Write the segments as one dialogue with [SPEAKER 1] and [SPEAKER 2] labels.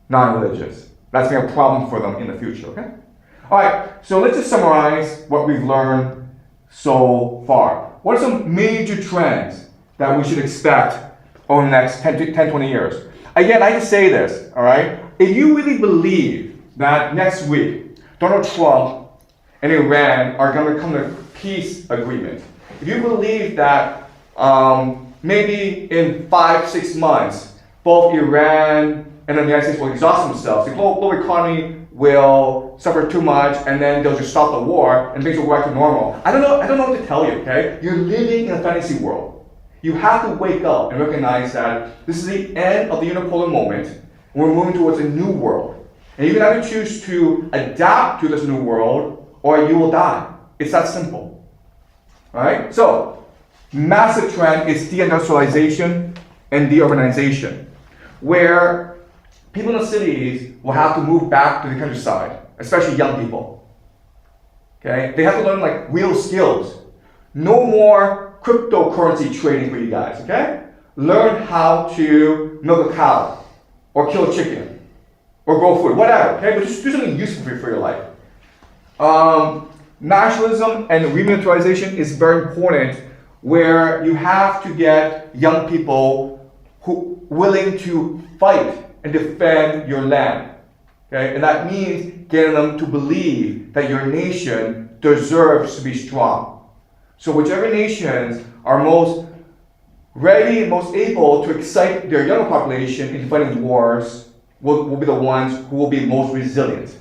[SPEAKER 1] non-religious. That's going to be a problem for them in the future, okay? All right, so let's just summarize what we've learned so far. What are some major trends that we should expect over the next 10, 20 years? Again, I just say this, all right? If you really believe that next week Donald Trump and Iran are going to come to a peace agreement, if you believe that maybe in 5-6 months, both Iran and the United States will exhaust themselves, the global economy will suffer too much, and then they'll just stop the war, and things will go back to normal. I don't know what to tell you, okay? You're living in a fantasy world. You have to wake up and recognize that this is the end of the unipolar moment. We're moving towards a new world. And you can either choose to adapt to this new world, or you will die. It's that simple. All right? So, massive trend is deindustrialization and deurbanization, where people in the cities will have to move back to the countryside, especially young people. Okay? They have to learn like real skills. No more cryptocurrency trading for you guys, okay? Learn how to milk a cow, or kill a chicken, or grow food, whatever, okay? But just do something useful for your life. Nationalism and remilitarization is very important, where you have to get young people who willing to fight and defend your land. Okay? And that means getting them to believe that your nation deserves to be strong. So whichever nations are most ready and most able to excite their younger population into fighting wars will be the ones who will be most resilient.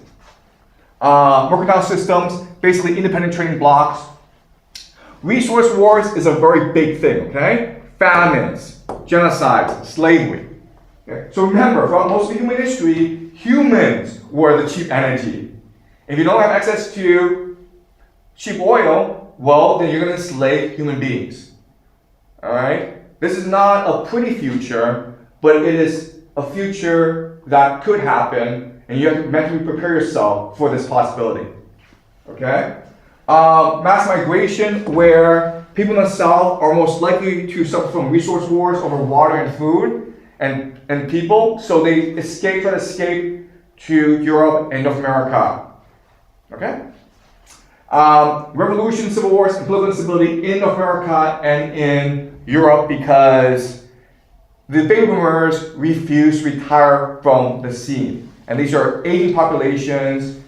[SPEAKER 1] Mercantile systems, basically independent trading blocks. Resource wars is a very big thing, okay? Famines, genocides, slavery. Okay? So remember, throughout most of human history, humans were the cheap energy. If you don't have access to cheap oil, well, then you're going to enslave human beings. All right? This is not a pretty future, but it is a future that could happen, and you have to mentally prepare yourself for this possibility. Okay? Mass migration, where people in the South are most likely to suffer from resource wars over water and food and people, so they try to escape to Europe and North America. Okay? Revolution, civil wars, and political instability in North America and in Europe because the baby boomers refuse to retire from the scene. And these are aging populations,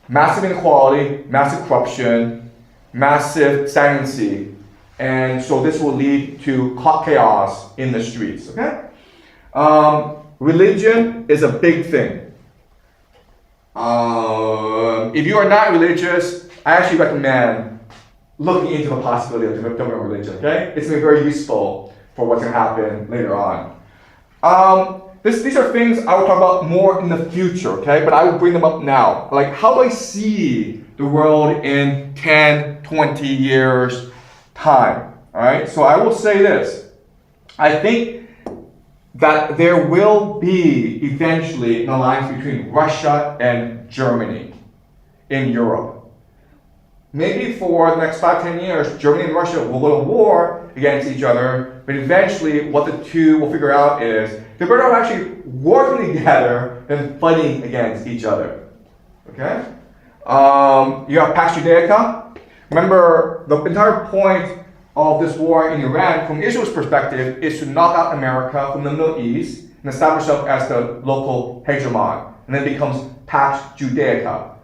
[SPEAKER 1] massive inequality, massive corruption, massive stagnancy. And so this will lead to chaos in the streets, okay? Religion is a big thing. If you are not religious, I actually recommend looking into the possibility of developing religion, okay? It's going to be very useful for what's going to happen later on. These are things I will talk about more in the future, okay? But I will bring them up now. Like, how do I see the world in 10, 20 years' time? All right? So I will say this. I think that there will be eventually an alliance between Russia and Germany in Europe. Maybe for the next 5-10 years, Germany and Russia will go to war against each other, but eventually what the two will figure out is they're better off actually working together than fighting against each other. Okay? You have Pax Judaica. Remember, the entire point of this war in Iran, from Israel's perspective, is to knock out America from the Middle East and establish itself as the local hegemon. And then it becomes Pax Judaica.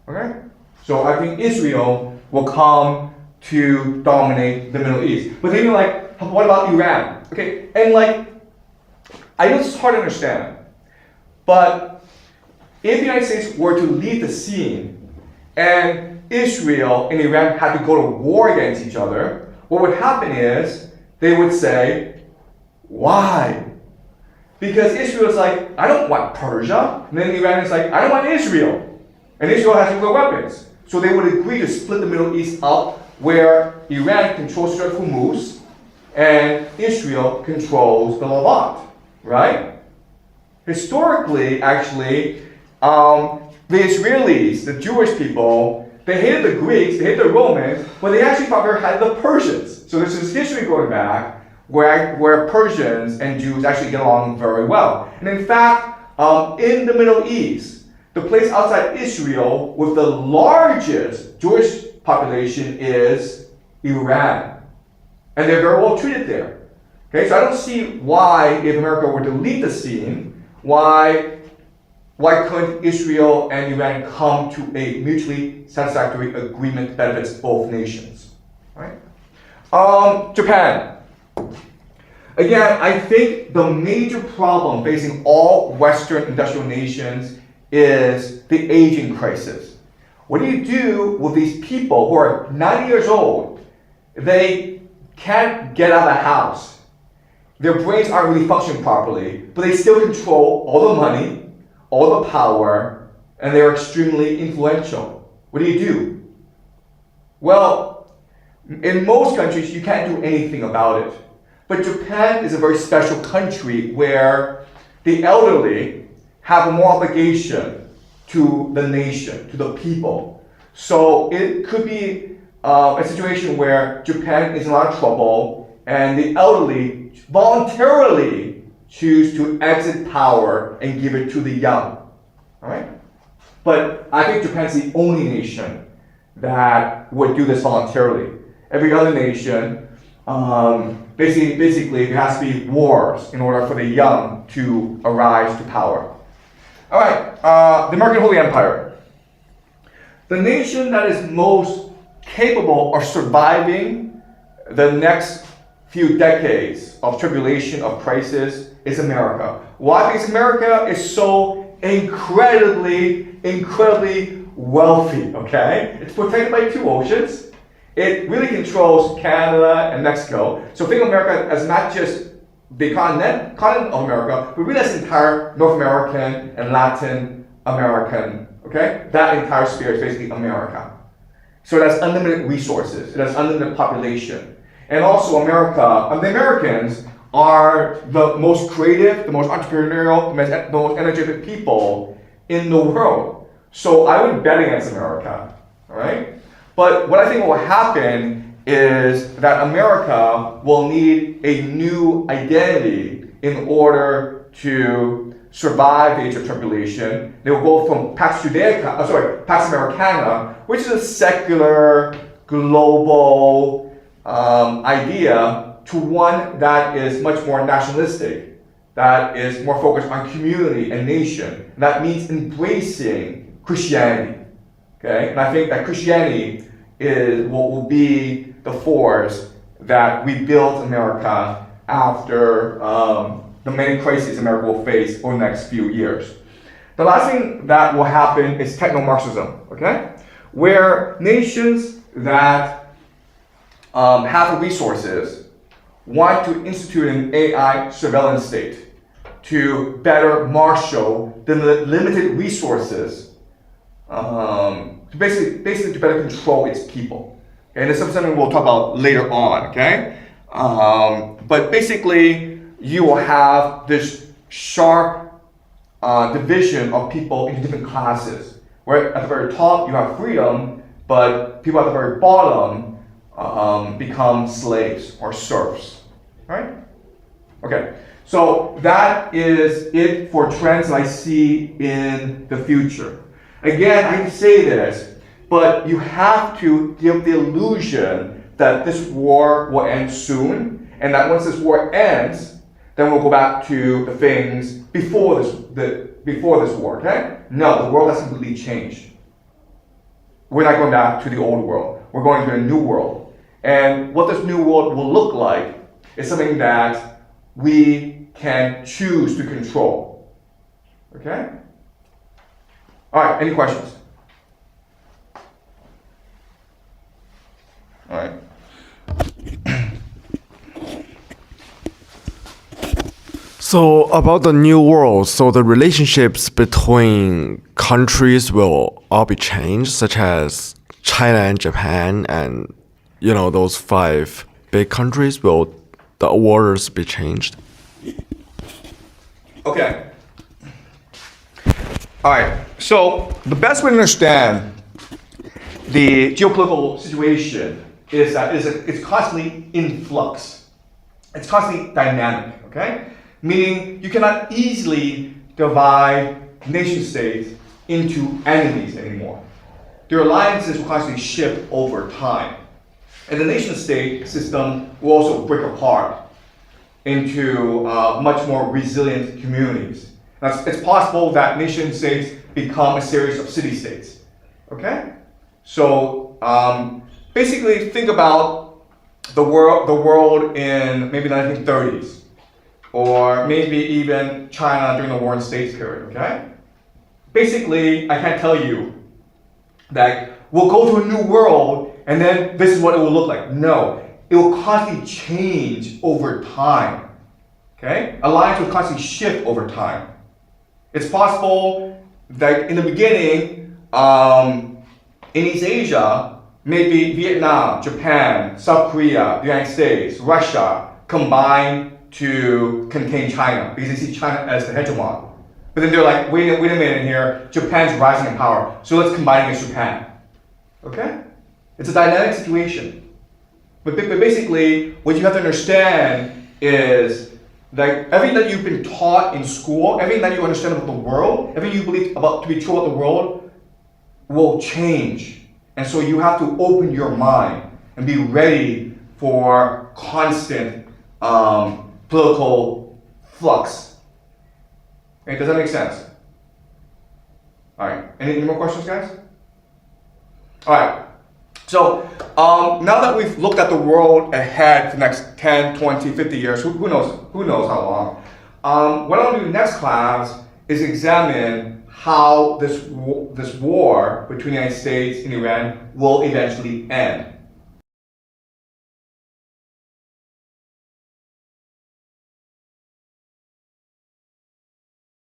[SPEAKER 1] Okay? So I think Israel will come to dominate the Middle East. But then you're like, what about Iran? Okay, and like, I know it's hard to understand, but if the United States were to lead the scene and Israel and Iran had to go to war against each other, what would happen is they would say, why? Because Israel is like, I don't want Persia. And then Iran is like, I don't want Israel. And Israel has nuclear weapons. So they would agree to split the Middle East up where Iran controls Strait of Hormuz and Israel controls the Levant, right? Historically, actually, the Israelis, the Jewish people, they hated the Greeks, they hated the Romans, but they actually thought they had the Persians. So there's this history going back where Persians and Jews actually get along very well. And in fact, In the Middle East, the place outside Israel with the largest Jewish population is Iran. And they're very well treated there. Okay, so I don't see why, if America were to leave the scene, why couldn't Israel and Iran come to a mutually satisfactory agreement that benefits both nations? Right? Japan. Again, I think the major problem facing all Western industrial nations is the aging crisis. What do you do with these people who are 90 years old? They can't get out of the house. Their brains aren't really functioning properly, but they still control all the money, all the power, and they're extremely influential. What do you do? Well, in most countries, you can't do anything about it. But Japan is a very special country where the elderly have more obligation to the nation, to the people. So it could be a situation where Japan is in a lot of trouble and the elderly voluntarily choose to exit power and give it to the young. All right? But I think Japan's the only nation that would do this voluntarily. Every other nation, basically, there has to be wars in order for the young to arise to power. All right, the American Holy Empire. The nation that is most capable of surviving the next few decades of tribulation, of crisis, is America. Why? Because America is so incredibly wealthy, okay? It's protected by 2 oceans. It really controls Canada and Mexico. So think of America as not just the continent of America, but really as entire North American and Latin American, okay? That entire sphere is basically America. So it has unlimited resources. It has unlimited population. And also America, the Americans are the most creative, the most entrepreneurial, the most energetic people in the world. So I would bet against America, all right? But what I think will happen is that America will need a new identity in order to survive the age of tribulation. They will go from Pax Americana, which is a secular, global idea, to one that is much more nationalistic, that is more focused on community and nation. And that means embracing Christianity. Okay? And I think that Christianity will be the force that rebuilds America after the many crises America will face over the next few years. The last thing that will happen is techno-Marxism, okay? Where nations that have the resources want to institute an AI surveillance state to better marshal the limited resources to basically to better control its people. And this is something we'll talk about later on, okay? But basically, you will have this sharp division of people into different classes. Where at the very top, you have freedom, but people at the very bottom become slaves or serfs, right? Okay, so that is it for trends I see in the future. Again, I say this, but you have to give the illusion that this war will end soon, and that once this war ends, then we'll go back to the things before this war, okay? No, the world has completely changed. We're not going back to the old world. We're going to a new world. And what this new world will look like is something that we can choose to control, okay? All right, any questions? All right.
[SPEAKER 2] So about the new world, so the relationships between countries will all be changed, such as China and Japan and, those 5 big countries. Will the orders be changed?
[SPEAKER 1] Okay. All right, so the best way to understand the geopolitical situation is that it's constantly in flux. It's constantly dynamic, okay? Meaning you cannot easily divide nation states into enemies anymore. Their alliances will constantly shift over time. And the nation state system will also break apart into much more resilient communities. Now, it's possible that nation states become a series of city states. Okay? So basically think about the world in maybe the 1930s, or maybe even China during the War in States period, okay? Basically, I can't tell you that we'll go to a new world and then this is what it will look like. No, it will constantly change over time, okay? Alliance will constantly shift over time. It's possible that in the beginning, in East Asia, maybe Vietnam, Japan, South Korea, the United States, Russia combine to contain China because they see China as the hegemon. But then they're like, wait a minute here, Japan's rising in power, so let's combine against Japan. Okay? It's a dynamic situation. But basically, what you have to understand is that everything that you've been taught in school, everything that you understand about the world, everything you believe about to be true about the world will change. And so you have to open your mind and be ready for constant political flux. Okay, does that make sense? All right, any more questions, guys? All right, so now that we've looked at the world ahead for the next 10, 20, 50 years, who knows how long, what I'll do next class is examine how this war between the United States and Iran will eventually end.